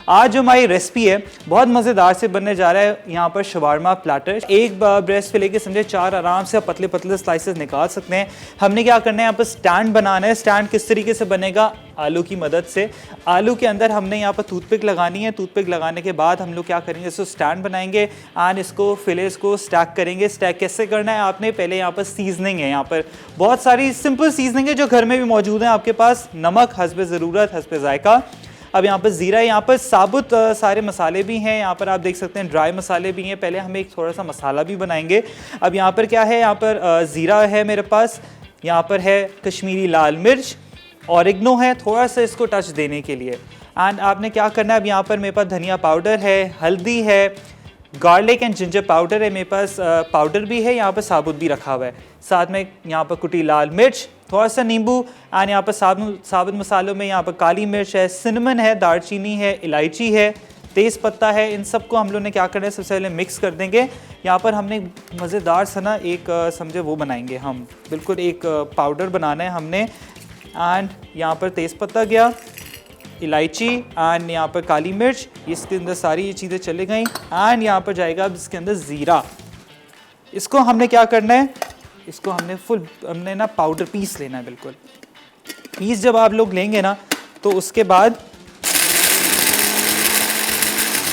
आज जो हमारी रेसिपी है बहुत मज़ेदार से बनने जा रहा है यहाँ पर शवारमा प्लाटर। एक ब्रेस्ट फिले के समझे 4 आराम से पतले पतले स्लाइसेस निकाल सकते हैं। हमने क्या करना है, यहाँ पर स्टैंड बनाना है। स्टैंड किस तरीके से बनेगा, आलू की मदद से। आलू के अंदर हमने यहाँ पर टूथपिक लगानी है। टूथपिक लगाने के बाद हम लोग क्या करेंगे, इसको स्टैंड बनाएंगे एंड इसको फिलेस को स्टैक करेंगे। स्टैक कैसे करना है, आपने पहले यहाँ पर सीजनिंग है, यहाँ पर बहुत सारी सिंपल सीजनिंग है जो घर में भी मौजूद है आपके पास। नमक हस्बे ज़रूरत, हस्बे जायका। अब यहाँ पर ज़ीरा है, यहाँ पर साबुत सारे मसाले भी हैं। यहाँ पर आप देख सकते हैं ड्राई मसाले भी हैं। पहले हम एक थोड़ा सा मसाला भी बनाएंगे। अब यहाँ पर क्या है, यहाँ पर ज़ीरा है मेरे पास, यहाँ पर है कश्मीरी लाल मिर्च, ऑरिगनो है थोड़ा सा इसको टच देने के लिए। एंड आपने क्या करना है, अब यहाँ पर मेरे पास धनिया पाउडर है, हल्दी है, गार्लिक एंड जिंजर पाउडर है मेरे पास, पाउडर भी है, यहाँ पर साबुत भी रखा हुआ है। साथ में यहाँ पर कुटी लाल मिर्च, थोड़ा सा नींबू एंड यहाँ पर साबुत मसालों में यहाँ पर काली मिर्च है, सिनेमन है, दालचीनी है, इलायची है, तेज़ पत्ता है। इन सबको हम लोग ने क्या करना है, सबसे पहले मिक्स कर देंगे। यहाँ पर हमने मज़ेदार सा ना एक समझे वो बनाएंगे हम, बिल्कुल एक पाउडर बनाना है हमने। एंड यहाँ पर तेज़ पत्ता गया, इलायची एंड यहाँ पर काली मिर्च, इसके अंदर सारी ये चीज़ें चले गई। एंड यहाँ पर जाएगा अब इसके अंदर ज़ीरा। इसको हमने क्या करना है, इसको हमने ना पाउडर पीस लेना है। बिल्कुल पीस जब आप लोग लेंगे ना तो उसके बाद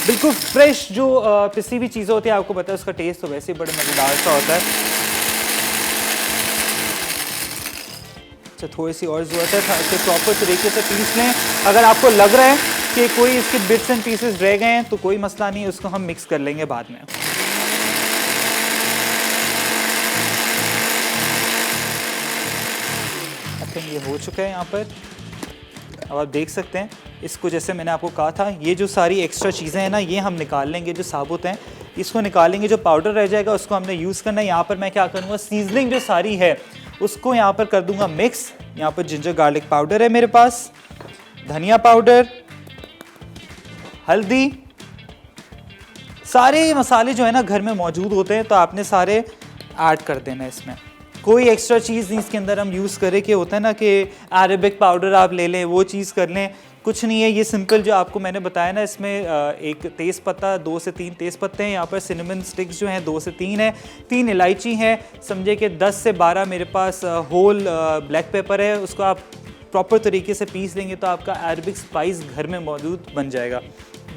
बिल्कुल फ्रेश जो पिसी हुई चीज़ें होती है, आपको पता है उसका टेस्ट तो वैसे ही बड़े मज़ेदार सा होता है। अच्छा थोड़ी सी और ज़रूरत है, इसे प्रॉपर तरीके से पीस लें। अगर आपको लग रहा है कि कोई इसके बिट्स एंड पीसेस रह गए हैं तो कोई मसला नहीं है, उसको हम मिक्स कर लेंगे बाद में। ये हो चुका है यहाँ पर। अब आप देख सकते हैं इसको, जैसे मैंने आपको कहा था, ये जो सारी एक्स्ट्रा चीज़ें हैं ना ये हम निकाल लेंगे, जो साबुत हैं इसको निकालेंगे। जो पाउडर रह जाएगा उसको हमने यूज़ करना है। यहाँ पर मैं क्या करूँगा, सीजनिंग जो सारी है उसको यहाँ पर कर दूंगा मिक्स। यहाँ पर जिंजर गार्लिक पाउडर है मेरे पास, धनिया पाउडर, हल्दी, सारे मसाले जो है ना घर में मौजूद होते हैं तो आपने सारे ऐड कर देना है इसमें। कोई एक्स्ट्रा चीज़ नहीं इसके अंदर हम यूज़ करें कि होता है ना कि अरेबिक पाउडर आप ले लें, वो चीज़ कर लें, कुछ नहीं है। ये सिंपल जो आपको मैंने बताया ना, इसमें एक तेज़ पत्ता, 2 से 3 तेज़ पत्ते हैं। यहाँ पर सिनेमन स्टिक्स जो हैं 2 से 3 है, 3 इलायची हैं, समझे कि 10 से 12 मेरे पास होल ब्लैक पेपर है। उसको आप प्रॉपर तरीके से पीस लेंगे तो आपका अरेबिक स्पाइस घर में मौजूद बन जाएगा।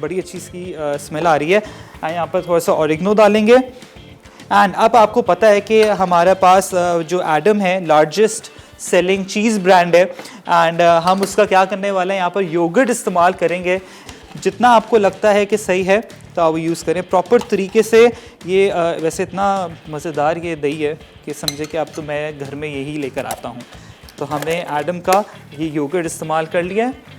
बड़ी अच्छी इसकी स्मेल आ रही है। यहाँ पर थोड़ा सा ऑरिगनो डालेंगे। एंड अब आपको पता है कि हमारे पास जो एडम है लार्जेस्ट सेलिंग चीज़ ब्रांड है। एंड हम उसका क्या करने वाले हैं, यहाँ पर योगर्ट इस्तेमाल करेंगे। जितना आपको लगता है कि सही है तो आप यूज़ करें प्रॉपर तरीके से। ये वैसे इतना मज़ेदार ये दही है कि समझे कि अब तो मैं घर में यही लेकर आता हूँ। तो हमने एडम का ये योगर्ट इस्तेमाल कर लिया है।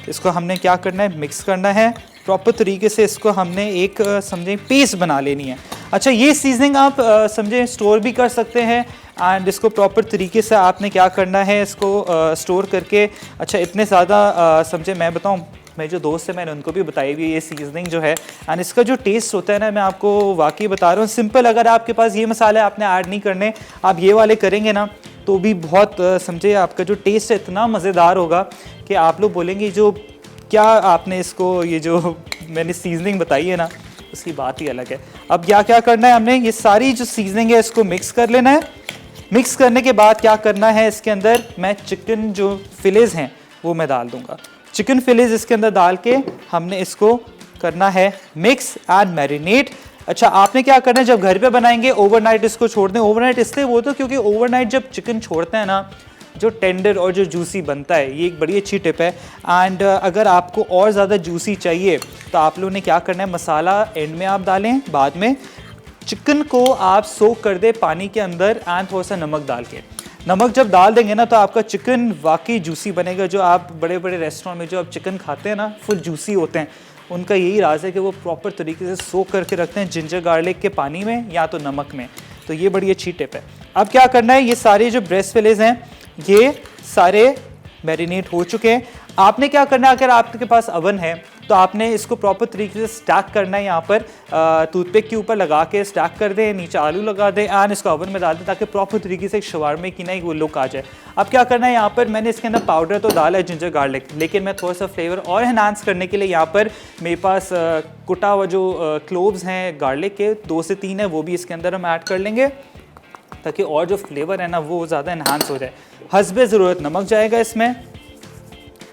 इसको हमने क्या करना है, मिक्स करना है प्रॉपर तरीके से। इसको हमने एक समझें पेस्ट बना लेनी है। अच्छा ये सीजनिंग आप समझें स्टोर भी कर सकते हैं। एंड इसको प्रॉपर तरीके से आपने क्या करना है, इसको स्टोर करके। अच्छा इतने ज़्यादा समझे मैं बताऊं, मेरे जो दोस्त हैं मैंने उनको भी बताई हुई ये सीजनिंग जो है। एंड इसका जो टेस्ट होता है ना, मैं आपको वाकई बता रहा हूँ सिंपल। अगर आपके पास ये मसाले आपने ऐड नहीं करने, आप ये वाले करेंगे ना तो भी बहुत समझे आपका जो टेस्ट है इतना मज़ेदार होगा कि आप लोग बोलेंगे जो क्या आपने इसको, ये जो मैंने सीजनिंग बताई है ना उसकी बात ही अलग है। अब क्या क्या करना है, हमने ये सारी जो सीजनिंग है इसको मिक्स कर लेना है। मिक्स करने के बाद क्या करना है, इसके अंदर मैं चिकन जो फिलेज हैं वो मैं डाल दूंगा। चिकन फिलेज इसके अंदर डाल के हमने इसको करना है मिक्स एंड मैरिनेट। अच्छा आपने क्या करना है, जब घर पे बनाएंगे ओवरनाइट इसको छोड़ दें। ओवरनाइट इसलिए वो तो क्योंकि ओवरनाइट जब चिकन छोड़ते हैं ना जो टेंडर और जो जूसी बनता है, ये एक बड़ी अच्छी टिप है। एंड अगर आपको और ज़्यादा जूसी चाहिए तो आप लोगों ने क्या करना है, मसाला एंड में आप डालें, बाद में चिकन को आप सोक कर दे पानी के अंदर एंड थोड़ा सा नमक डाल के। नमक जब डाल देंगे ना तो आपका चिकन वाकई जूसी बनेगा। जो आप बड़े बड़े रेस्टोरेंट में जो आप चिकन खाते हैं ना फुल जूसी होते हैं, उनका यही राज है कि वो प्रॉपर तरीके से सोक करके रखते हैं जिंजर गार्लिक के पानी में या तो नमक में। तो ये बड़ी अच्छी टिप है। अब क्या करना है, ये सारे जो ब्रेस्ट फिलेज हैं ये सारे मैरिनेट हो चुके हैं। आपने क्या करना है, अगर आपके पास अवन है तो आपने इसको प्रॉपर तरीके से स्टैक करना है। यहाँ पर टूथपिक के ऊपर लगा के स्टैक कर दें, नीचे आलू लगा दें एंड इसको ओवन में डाल दें ताकि प्रॉपर तरीके से एक शवारमे की नहीं वो लुक आ जाए। अब क्या करना है, यहाँ पर मैंने इसके अंदर पाउडर तो डाला है जिंजर गार्लिक, लेकिन मैं थोड़ा सा फ्लेवर और एनहांस करने के लिए यहाँ पर मेरे पास कुटा हुआ जो क्लोव्स हैं गार्लिक के 2 से 3 है, वो भी इसके अंदर हम ऐड कर लेंगे ताकि और जो फ्लेवर है ना वो ज़्यादा इन्हांस हो जाए। हस्बे ज़रूरत नमक जाएगा इसमें।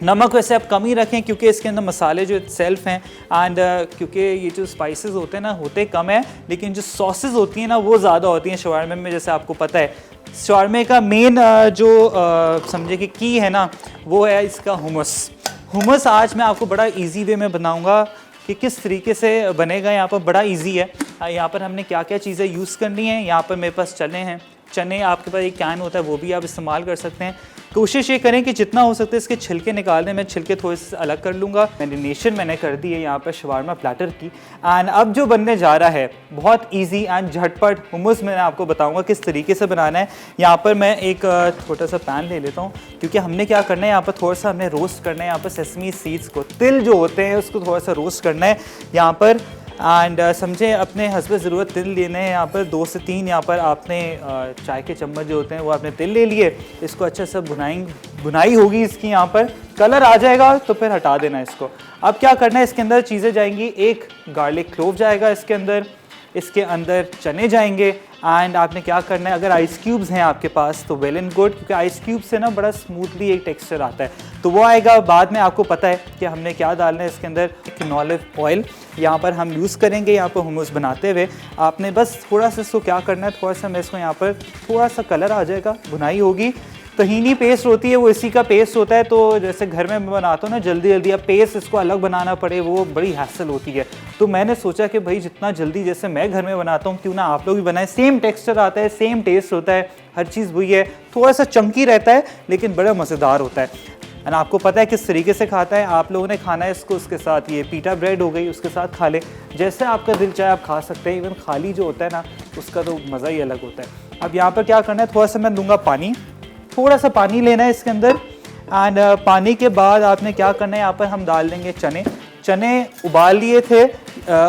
नमक वैसे आप कम ही रखें क्योंकि इसके अंदर मसाले जो सेल्फ हैं एंड क्योंकि ये जो स्पाइसेस होते हैं ना होते कम है, लेकिन जो सॉसेस होती हैं ना वो ज़्यादा होती हैं शवारमे में। जैसे आपको पता है शवारमे का मेन जो समझे कि की है ना वो है इसका हुमस। हुमस आज मैं आपको बड़ा इजी वे में बनाऊंगा कि किस तरीके से बनेगा। यहाँ पर बड़ा इजी है। यहाँ पर हमने क्या क्या चीज़ें यूज़ करनी है। यहाँ पर मेरे पास चने हैं, चने आपके पास एक कैन होता है वो भी आप इस्तेमाल कर सकते हैं। कोशिश ये करें कि जितना हो सकता है इसके छिलके निकाल दें। मैं छिलके थोड़े से अलग कर लूँगा। मैरिनेशन मैंने कर दी है यहाँ पर शवारमा प्लेटर की। एंड अब जो बनने जा रहा है बहुत इजी एंड झटपट हुमस मैंने आपको बताऊँगा किस तरीके से बनाना है। यहाँ पर मैं एक छोटा सा पैन ले लेता हूँ क्योंकि हमने क्या करना है यहाँ पर थोड़ा सा हमने रोस्ट करना है। यहाँ पर सेसमी सीड्स को, तिल जो होते हैं उसको थोड़ा सा रोस्ट करना है यहाँ पर। एंड समझे अपने हस्बे ज़रूरत तिल लेने हैं। यहाँ पर 2 से 3 यहाँ पर आपने चाय के चम्मच जो होते हैं वो आपने तिल ले लिए। इसको अच्छे से भुनाई होगी इसकी, यहाँ पर कलर आ जाएगा तो फिर हटा देना इसको। अब क्या करना है, इसके अंदर चीज़ें जाएंगी। एक गार्लिक क्लोव जाएगा इसके अंदर, इसके अंदर चने जाएंगे। एंड आपने क्या करना है, अगर आइस क्यूब्स हैं आपके पास तो वेल एंड गुड, क्योंकि आइस क्यूब से ना बड़ा स्मूथली एक टेक्सचर आता है तो वो आएगा बाद में। आपको पता है कि हमने क्या डालना है इसके अंदर, कैनोलिव ऑयल यहाँ पर हम यूज़ करेंगे। यहाँ पर हुमस बनाते हुए आपने बस थोड़ा सा इसको क्या करना है, थोड़ा सा मैं इसको यहाँ पर थोड़ा सा कलर आ जाएगा, भुनाई होगी। तहीनी पेस्ट होती है वो इसी का पेस्ट होता है। तो जैसे घर में मैं बनाता हूँ ना जल्दी जल्दी, अब पेस्ट इसको अलग बनाना पड़े वो बड़ी हैसल होती है। तो मैंने सोचा कि भाई जितना जल्दी जैसे मैं घर में बनाता हूँ क्यों ना आप लोग भी बनाएं। सेम टेक्सचर आता है, सेम टेस्ट होता है, हर चीज़ वही है। थोड़ा सा चंकी रहता है लेकिन बड़ा मज़ेदार होता है। एंड आपको पता है किस तरीके से खाता है। आप लोगों ने खाना है इसको उसके साथ, ये पीटा ब्रेड हो गई उसके साथ खा लें, जैसे आपका दिल चाहे आप खा सकते हैं। इवन खाली जो होता है ना उसका तो मज़ा ही अलग होता है। अब यहाँ पर क्या करना है, थोड़ा सा मैं दूंगा पानी, थोड़ा सा पानी लेना है इसके अंदर। एंड पानी के बाद आपने क्या करना है, यहाँ पर हम डाल देंगे चने। चने उबाल लिए थे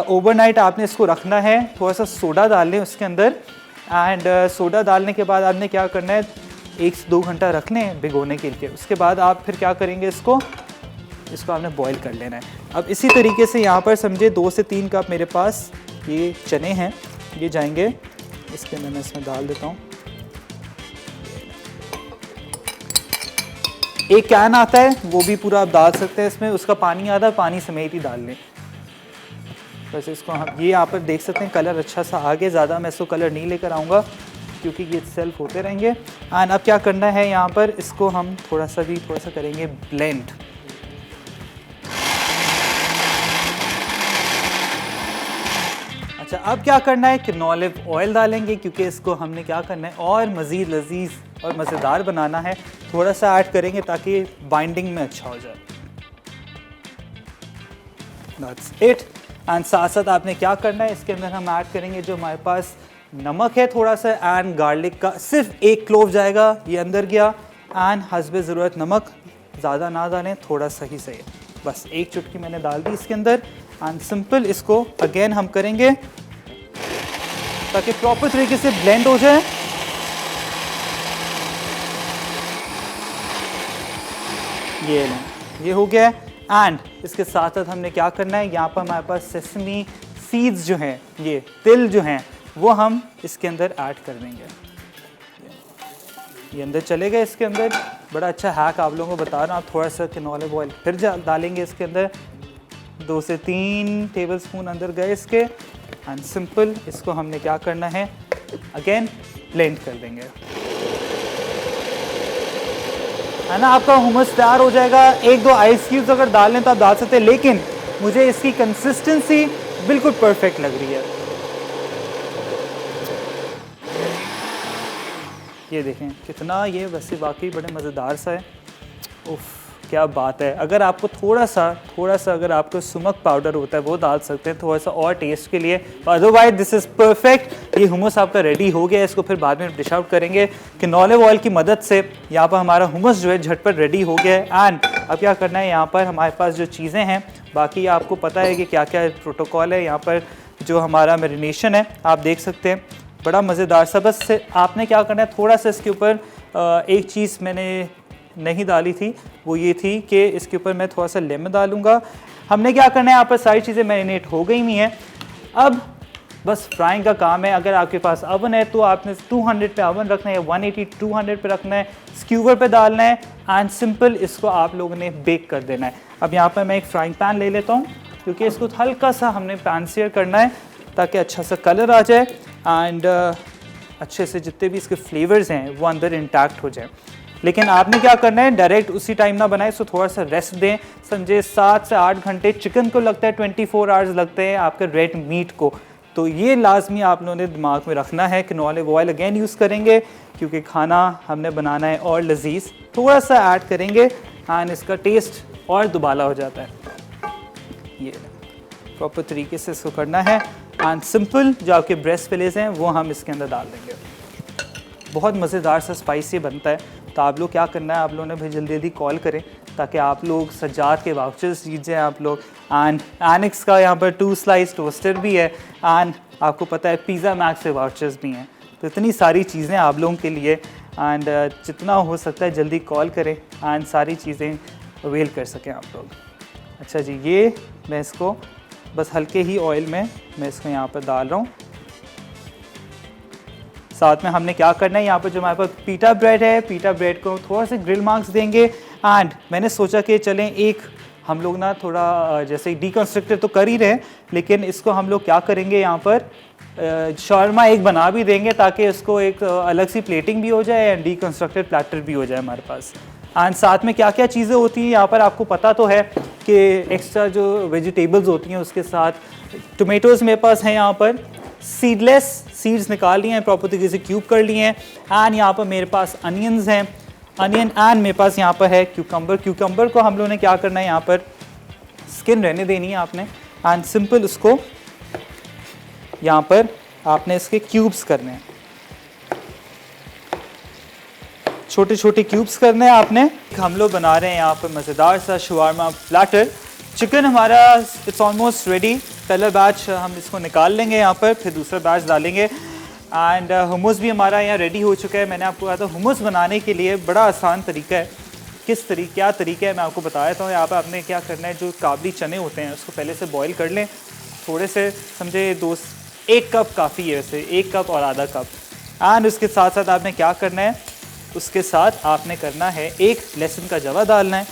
ओवरनाइट, आपने इसको रखना है। थोड़ा सा सोडा डाल लें उसके अंदर। एंड सोडा डालने के बाद आपने क्या करना है, 1 से 2 घंटा रख लें भिगोने के लिए। उसके बाद आप फिर क्या करेंगे, इसको आपने बॉईल कर लेना है। अब इसी तरीके से यहाँ पर समझे 2 से 3 कप मेरे पास ये चने हैं, ये जाएंगे इसके अंदर। मैं इसमें डाल देता हूँ। एक कैन आता है वो भी पूरा आप डाल सकते हैं इसमें, उसका पानी आता है, पानी समेत ही डाल लें। बस इसको हम ये यहाँ पर देख सकते हैं कलर अच्छा सा आ गया। ज़्यादा मैं इसको कलर नहीं लेकर आऊँगा क्योंकि ये सेल्फ होते रहेंगे। एंड अब क्या करना है, यहाँ पर इसको हम थोड़ा सा करेंगे ब्लेंड। अच्छा अब क्या करना है, कैनोलिव ऑयल डालेंगे क्योंकि इसको हमने क्या करना है और मज़ीद लजीज और मज़ेदार बनाना है। थोड़ा सा ऐड करेंगे ताकि बाइंडिंग में अच्छा हो जाए। That's it। एंड साथ साथ आपने क्या करना है, इसके अंदर हम ऐड करेंगे जो हमारे पास नमक है थोड़ा सा, एंड गार्लिक का सिर्फ 1 क्लोव जाएगा, ये अंदर गया। एंड हस्बे ज़रूरत नमक, ज़्यादा ना डालें, थोड़ा सही है, बस 1 चुटकी मैंने डाल दी इसके अंदर। एंड सिंपल इसको अगेन हम करेंगे ताकि प्रॉपर तरीके से ब्लेंड हो जाए। ये हो गया। एंड इसके साथ साथ हमने क्या करना है, यहाँ पर हमारे पास सेसमी सीड्स जो हैं, ये तिल जो हैं वो हम इसके अंदर ऐड कर देंगे। ये अंदर चले गए इसके अंदर। बड़ा अच्छा हैक आप लोगों को बता रहा हूँ। आप थोड़ा सा कैनोलिव ऑयल फिर डालेंगे इसके अंदर, 2 से 3 टेबलस्पून अंदर गए इसके। एंड सिंपल इसको हमने क्या करना है, अगेन ब्लेंड कर देंगे, है ना। आपका हुमस तैयार हो जाएगा। 1-2 आइस क्यूब्स अगर डालें तो आप डाल सकते हैं, लेकिन मुझे इसकी कंसिस्टेंसी बिल्कुल परफेक्ट लग रही है। ये देखें कितना, ये वैसे वाकई बड़े मज़ेदार सा है। उफ क्या बात है। अगर आपको थोड़ा सा अगर आपको सुमक पाउडर होता है वो डाल सकते हैं थोड़ा सा और टेस्ट के लिए। Otherwise this is perfect. ये हुमस आपका रेडी हो गया। इसको फिर बाद में डिश आउट करेंगे कैनोलिव ऑयल की मदद से। यहाँ पर हमारा हुमस जो है झटपट रेडी हो गया है। एंड अब क्या करना है, यहाँ पर हमारे पास जो चीज़ें हैं बाकी आपको पता है कि क्या क्या प्रोटोकॉल है। यहाँ पर जो हमारा मैरिनेशन है आप देख सकते हैं, बड़ा मज़ेदार सा। बस आपने क्या करना है, थोड़ा सा इसके ऊपर एक चीज़ मैंने नहीं डाली थी, वो ये थी कि इसके ऊपर मैं थोड़ा सा लेमन डालूँगा। हमने क्या करना है, यहाँ पर सारी चीज़ें मैरिनेट हो गई हुई हैं। अब बस फ्राइंग का काम है। अगर आपके पास अवन है तो आपने 200 पे अवन रखना है या 180 200 पे रखना है, स्क्यूवर पे डालना है एंड सिंपल इसको आप लोगों ने बेक कर देना है। अब यहाँ पर मैं एक फ्राइंग पैन ले लेता हूँ, क्योंकि इसको हल्का सा हमने पैन सेयर करना है ताकि अच्छा सा कलर आ जाए एंड अच्छे से जितने भी इसके फ्लेवर्स हैं वो अंदर इंटैक्ट हो जाए। लेकिन आपने क्या करना है, डायरेक्ट उसी टाइम ना बनाए, इसको थोड़ा सा रेस्ट दें। समझे 7 से 8 घंटे, चिकन को लगता है 24 आवर्स लगते हैं आपके रेड मीट को। तो ये लाजमी आप लोगों ने दिमाग में रखना है कि ऑलिव ऑयल अगेन यूज़ करेंगे, क्योंकि खाना हमने बनाना है और लजीज थोड़ा सा ऐड करेंगे एंड इसका टेस्ट और दुबाला हो जाता है। ये प्रॉपर तरीके से इसको करना है एंड सिंपल जो आपके ब्रेस्ट फिलेस हैं वो हम इसके अंदर डाल देंगे। बहुत मज़ेदार सा स्पाइसी बनता है। तो आप लोग क्या करना है, आप लोगों ने भाई जल्दी जल्दी कॉल करें ताकि आप लोग सज्जाद के वाउचर्स जीत जाएँ आप लोग। एंड एनिक्स का यहाँ पर 2 स्लाइस टोस्टर भी है एंड आपको पता है पिज़्ज़ा मैक्स से वाउचर्स भी हैं। तो इतनी सारी चीज़ें आप लोगों के लिए एंड जितना हो सकता है जल्दी कॉल करें एंड सारी चीज़ें अवेल कर सकें आप लोग। अच्छा जी, ये मैं इसको बस हल्के ही ऑयल में मैं इसको यहाँ पर डाल रहा हूँ। साथ में हमने क्या करना है, यहाँ पर जो हमारे पास पीटा ब्रेड है, पीटा ब्रेड को थोड़ा सा ग्रिल मार्क्स देंगे एंड मैंने सोचा कि चलें एक हम लोग ना थोड़ा जैसे डीकंस्ट्रक्टेड तो कर ही रहे हैं, लेकिन इसको हम लोग क्या करेंगे, यहाँ पर शॉर्मा एक बना भी देंगे ताकि इसको एक अलग सी प्लेटिंग भी हो जाए एंड डीकंस्ट्रक्टेड प्लेटर भी हो जाए हमारे पास। एंड साथ में क्या क्या चीज़ें होती हैं यहाँ पर आपको पता तो है कि एक्स्ट्रा जो वेजिटेबल्स होती हैं उसके साथ टोमेटोज़ मेरे पास हैं, यहाँ पर सीडलेस सीड्स निकाल लिए हैं, प्रॉपर तरीके से क्यूब कर लिए हैं एंड यहाँ पर मेरे पास अनियंस हैं, अनियन एंड मेरे पास यहाँ पर है क्यूकम्बर। क्यूकम्बर को हम लोगों ने क्या करना है, यहाँ पर स्किन रहने देनी है आपने एंड सिंपल उसको यहाँ पर आपने इसके क्यूब्स करने हैं, छोटे छोटे क्यूब्स करने हैं आपने। हम लोग बना रहे हैं यहाँ पर मज़ेदार सा शवारमा प्लेटर। चिकन हमारा इट्स ऑलमोस्ट रेडी। पहला बैच हम इसको निकाल लेंगे यहाँ पर, फिर दूसरा बैच डालेंगे एंड हुमस भी हमारा यहाँ रेडी हो चुका है। मैंने आपको कहा था हुमस बनाने के लिए बड़ा आसान तरीका है। क्या तरीका है मैं आपको बता देता हूँ। यहाँ पर आपने क्या करना है, जो काबली चने होते हैं उसको पहले से बॉईल कर लें, थोड़े से समझे 1 कप काफ़ी है वैसे, 1 कप और आधा कप। एंड उसके साथ साथ आपने क्या करना है, उसके साथ आपने करना है एक लहसुन का जवा डालना है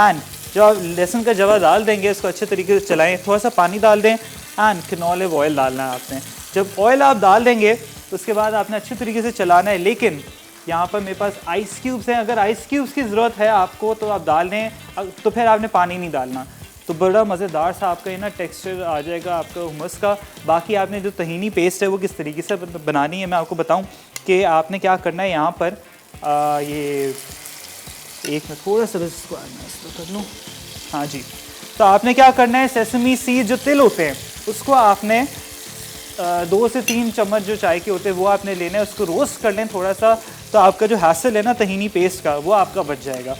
एंड जब आप लहसुन का जवा डाल देंगे उसको अच्छे तरीके से चलाएं, थोड़ा सा पानी डाल दें एंड कैनोला ऑयल डालना है आपने। जब ऑयल आप डाल देंगे उसके बाद आपने अच्छे तरीके से चलाना है। लेकिन यहाँ पर मेरे पास आइस क्यूब्स हैं, अगर आइस क्यूब्स की ज़रूरत है आपको तो आप डाल दें, तो फिर आपने पानी नहीं डालना। तो बड़ा मज़ेदार सा आपका ये ना टेक्सचर आ जाएगा आपका हुमस का। बाकी आपने जो तहीनी पेस्ट है वो किस तरीके से बनानी है मैं आपको बताऊँ कि आपने क्या करना है। यहाँ पर ये एक में थोड़ा सा इसको कर लूँ, हाँ जी। तो आपने क्या करना है, सेसमी सीड जो तिल होते हैं उसको आपने 2 से 3 चम्मच जो चाय के होते हैं वो आपने लेना है, उसको रोस्ट कर लें थोड़ा सा। तो आपका जो हैसल है ना तहीनी पेस्ट का वो आपका बच जाएगा,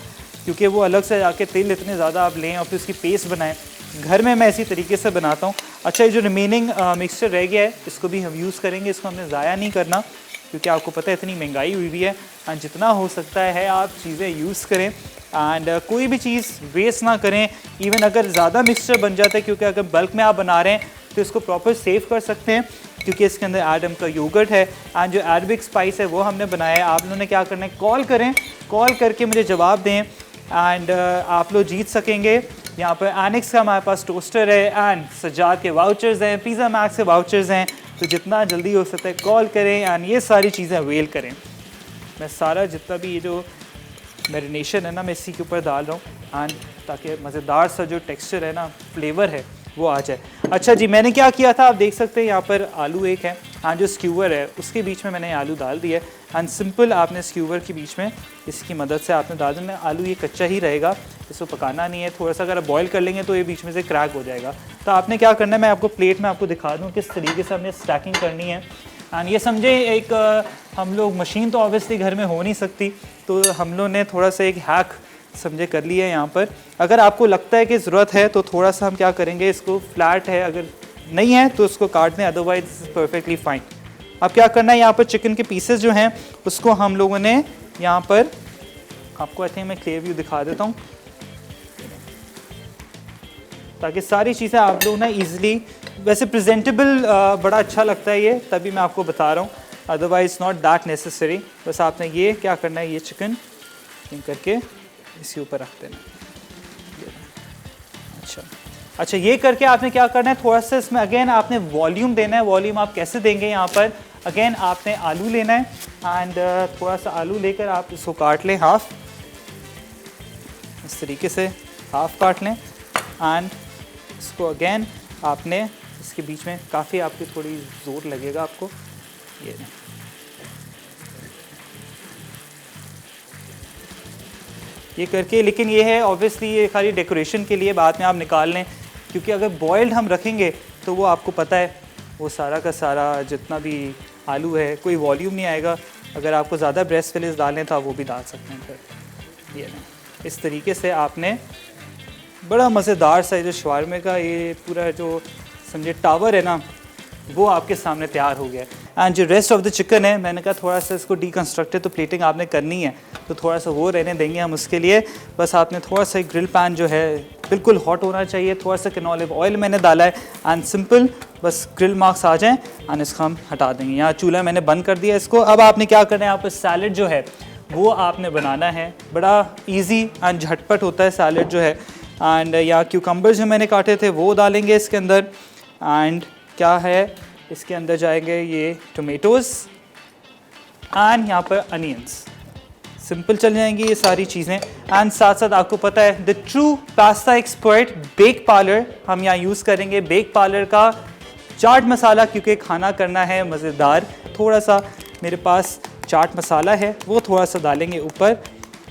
क्योंकि वो अलग से जाके तेल इतने ज़्यादा आप लें और फिर उसकी पेस्ट बनाएं। घर में मैं इसी तरीके से बनाता हूँ। अच्छा, ये जो रिमेनिंग मिक्सचर रह गया है इसको भी हम यूज़ करेंगे, इसको हमने ज़ाया नहीं करना, क्योंकि आपको पता है इतनी महंगाई हुई हुई है एंड जितना हो सकता है आप चीज़ें यूज़ करें एंड कोई भी चीज़ वेस्ट ना करें। इवन अगर ज़्यादा मिक्सचर बन जाता है, क्योंकि अगर बल्क में आप बना रहे हैं तो इसको प्रॉपर सेव कर सकते हैं, क्योंकि इसके अंदर एडम का योगर्ट है एंड जो अरबिक स्पाइस है वो हमने बनाया है। आप लोगों ने क्या करना है, कॉल करें, कॉल करके मुझे जवाब दें एंड आप लोग जीत सकेंगे। यहाँ पर एनिक्स का हमारे पास टोस्टर है एंड सज्जाद के वाउचर्स हैं, पिज़्ज़ा मैक्स के वाउचर्स हैं। तो जितना जल्दी हो सकता है कॉल करें एंड ये सारी चीज़ें अवेल करें। मैं सारा जितना भी ये जो मैरिनेशन है ना मैं इसी के ऊपर डाल रहा हूँ एंड ताकि मज़ेदार सा जो टेक्सचर है ना, फ्लेवर है वो आ जाए। अच्छा जी, मैंने क्या किया था आप देख सकते हैं, यहाँ पर आलू एक है एंड जो स्क्यूवर है उसके बीच में मैंने आलू डाल दिया एंड सिंपल आपने स्क्यूवर के बीच में इसकी मदद से आपने डाल देना। आलू ये कच्चा ही रहेगा, इसको पकाना नहीं है, थोड़ा सा अगर आप बॉयल कर लेंगे तो ये बीच में से क्रैक हो जाएगा। तो आपने क्या करना है, मैं आपको प्लेट में आपको दिखा दूँ किस तरीके से हमने स्टैकिंग करनी है। एंड ये समझे एक हम लोग मशीन तो ऑब्वियसली घर में हो नहीं सकती, तो हम लोग ने थोड़ा सा एक हैक समझे कर लिया है यहाँ पर। अगर आपको लगता है कि ज़रूरत है तो थोड़ा सा हम क्या करेंगे, इसको फ्लैट है, अगर नहीं है तो उसको काट दें, अदरवाइज परफेक्टली फाइन। अब क्या करना है, यहाँ पर चिकन के पीसेस जो हैं उसको हम लोगों ने यहाँ पर, आपको आई थिंक मैं क्लियर व्यू दिखा देता हूँ ताकि सारी चीज़ें आप लोग ना ईजिली, वैसे प्रेजेंटेबल बड़ा अच्छा लगता है ये, तभी मैं आपको बता रहा हूँ, अदरवाइज नॉट दैट नेसेसरी। बस आपने ये क्या करना है, ये चिकन करके इसके ऊपर रख देना। अच्छा ये करके आपने क्या करना है, थोड़ा सा इसमें अगेन आपने वॉल्यूम देना है। वॉल्यूम आप कैसे देंगे, यहाँ पर अगेन आपने आलू लेना है एंड थोड़ा सा आलू लेकर आप इसको काट लें हाफ, इस तरीके से हाफ काट लें एंड इसको अगेन आपने इसके बीच में, काफ़ी आपकी थोड़ी ज़ोर लगेगा आपको, ये नहीं। ये करके, लेकिन ये है ऑब्वियसली ये खाली डेकोरेशन के लिए, बाद में आप निकाल लें, क्योंकि अगर बॉइल्ड हम रखेंगे तो वो आपको पता है वो सारा का सारा जितना भी आलू है कोई वॉल्यूम नहीं आएगा। अगर आपको ज़्यादा ब्रेस्ट फिलिस डालने था वो भी डाल सकते हैं फिर। ये नहीं, इस तरीके से आपने बड़ा मज़ेदार सा जो शवारमे का ये पूरा जो समझे टावर है ना, वो आपके सामने तैयार हो गया है। एंड जो रेस्ट ऑफ द चिकन है, मैंने कहा थोड़ा सा इसको डीकंस्ट्रक्टेड, तो प्लेटिंग आपने करनी है तो थोड़ा सा वो रहने देंगे हम उसके लिए। बस आपने थोड़ा सा ग्रिल पैन जो है बिल्कुल हॉट होना चाहिए, थोड़ा सा कैनोलिव ऑयल मैंने डाला है एंड सिंपल बस ग्रिल मार्क्स आ जाएँ एंड इसको हम हटा देंगे। यहाँ चूल्हा मैंने बंद कर दिया इसको। अब आपने क्या करना है, यहाँ पर सैलड जो है वो आपने बनाना है, बड़ा ईजी एंड झटपट होता है सैलड जो है। एंड यहाँ क्यूकम्बर जो मैंने काटे थे वो डालेंगे इसके अंदर, एंड क्या है इसके अंदर जाएंगे ये टोमेटोज़ एंड यहाँ पर अनियंस, सिंपल चल जाएंगी ये सारी चीज़ें। एंड साथ साथ आपको पता है the true pasta expert bake parlour हम यहाँ यूज़ करेंगे, बेक पार्लर का चाट मसाला, क्योंकि खाना करना है मज़ेदार। थोड़ा सा मेरे पास चाट मसाला है वो थोड़ा सा डालेंगे ऊपर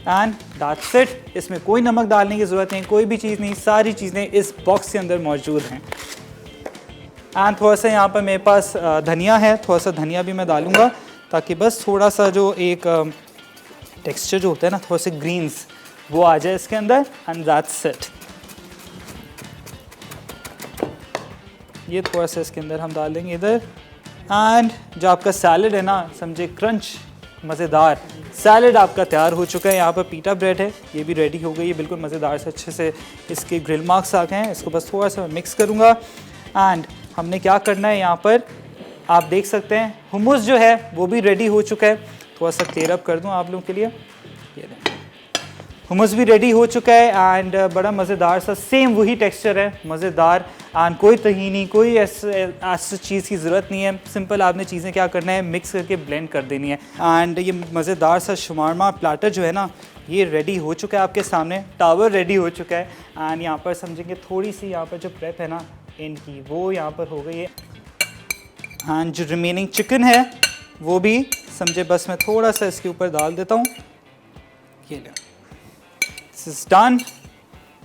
एंड दैट्स इट। इसमें कोई नमक डालने की ज़रूरत नहीं, कोई भी चीज़ नहीं, सारी चीज़ें इस बॉक्स के अंदर मौजूद हैं। एंड थोड़ा सा यहाँ पर मेरे पास धनिया है, थोड़ा सा धनिया भी मैं डालूँगा ताकि बस थोड़ा सा जो एक टेक्सचर जो होता है ना, थोड़ा सा ग्रीन्स वो आ जाए इसके अंदर एंड दैट्स इट। ये थोड़ा सा इसके अंदर हम डाल देंगे इधर। एंड जो आपका सैलड है ना, समझे क्रंच मज़ेदार सैलड आपका तैयार हो चुका है। यहाँ पर पीटा ब्रेड है, ये भी रेडी हो गई है बिल्कुल मज़ेदार से, अच्छे से इसके ग्रिल मार्क्स आ गए हैं। इसको बस थोड़ा सा मिक्स करूँगा एंड हमने क्या करना है, यहाँ पर आप देख सकते हैं हुमस जो है वो भी रेडी हो चुका है। थोड़ा सा क्लियर अप कर दूँ आप लोगों के लिए, ये हुमस भी रेडी हो चुका है एंड बड़ा मज़ेदार सा सेम वही टेक्सचर है, मज़ेदार एंड कोई तहीनी, कोई ऐसी चीज़ की ज़रूरत नहीं है। सिंपल आपने चीज़ें क्या करना है, मिक्स करके ब्लेंड कर देनी है। एंड ये मज़ेदार सा शवारमा प्लाटर जो है ना, ये रेडी हो चुका है आपके सामने, टावर रेडी हो चुका है। एंड यहाँ पर समझेंगे थोड़ी सी यहाँ पर जो प्रेप है ना एंड की, वो यहाँ पर हो गई है। एंड जो रिमेनिंग चिकन है वो भी समझे बस मैं थोड़ा सा इसके ऊपर डाल देता हूँ, ये ले, दिस इज डन।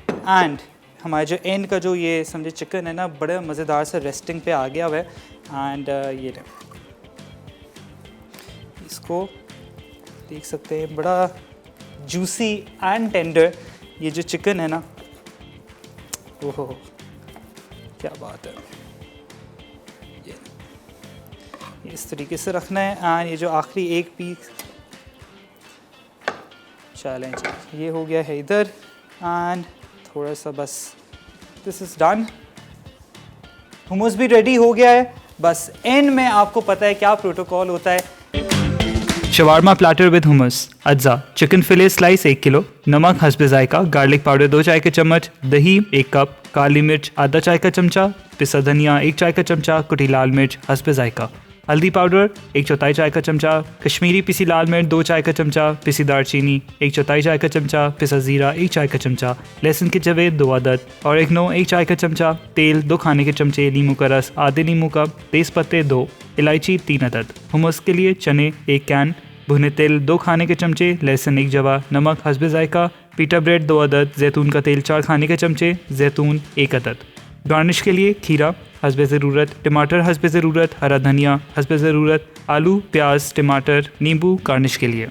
एंड हमारे जो एंड का जो ये समझे चिकन है ना, बड़े मज़ेदार से रेस्टिंग पे आ गया हुआ है। एंड ये ले, इसको देख सकते हैं, बड़ा जूसी एंड टेंडर ये जो चिकन है ना, ओहो क्या बात है। ये इस तरीके से रखना है। एंड ये जो आखिरी एक पीस, चैलेंज ये हो गया है इधर। एंड थोड़ा सा बस दिस इज़ डन। हुमस भी रेडी हो गया है। बस एंड में आपको पता है क्या प्रोटोकॉल होता है। शवारमा प्लेटर विद हुमस, अज्जा चिकन फिले स्लाइस 1 किलो, नमक हस्बे जायका, गार्लिक पाउडर 2 चाय के चम्मच, दही 1 कप, काली मिर्च आधा चाय का चमचा, पिसा धनिया 1 चाय का चमचा, कुटी लाल मिर्च हस्बे जायका, हल्दी पाउडर 1/4 चाय का चमचा, कश्मीरी पिसी लाल मिर्च 2 चाय का चमचा, पिसी दालचीनी 1/4 चाय का चमचा, पिसा जीरा 1 चाय का चमचा, लहसुन के जवे 2 अदद, ऑरिगेनो 1 चाय का चमचा, तेल 2 खाने के चमचे, नींबू का रस आधे नींबू का, तेज पत्ते 2, इलायची 3 अदद, हुमस के लिए चने 1 कैन, भुने तेल 2 खाने के चमचे, लहसुन 1 जवा, नमक हस्बे जायका, पीटा ब्रेड 2 अदद, जैतून का तेल 4 खाने के चमचे, जैतून 1 अदद। गार्निश के लिए खीरा हस्बे ज़रूरत, टमाटर हस्बे ज़रूरत, हरा धनिया हस्बे ज़रूरत, आलू प्याज टमाटर नींबू गार्निश के लिए।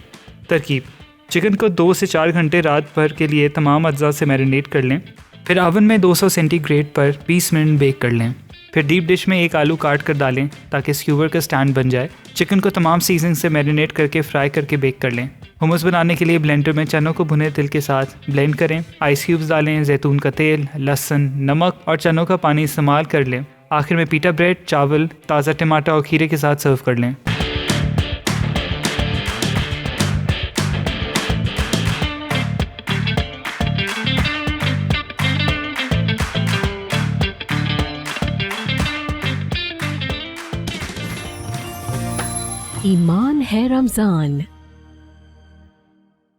तरकीब: चिकन को 2 से 4 घंटे रात भर के लिए तमाम अज्जा से मैरिनेट कर लें। फिर ओवन में 200 सेंटीग्रेड पर 20 मिनट बेक कर लें। फिर डीप डिश में एक आलू काट कर डालें ताकि स्क्यूवर का स्टैंड बन जाए। चिकन को तमाम सीजनिंग से मैरिनेट करके फ्राई करके बेक कर लें। हुमस बनाने के लिए ब्लेंडर में चनों को भुने तिल के साथ ब्लेंड करें। आइस क्यूब्स डालें, जैतून का तेल, लहसुन, नमक और चनों का पानी इस्तेमाल कर लें। आखिर में पीटा ब्रेड, चावल, ताज़ा टमाटर और खीरे के साथ सर्व कर लें। ईमान है रमज़ान।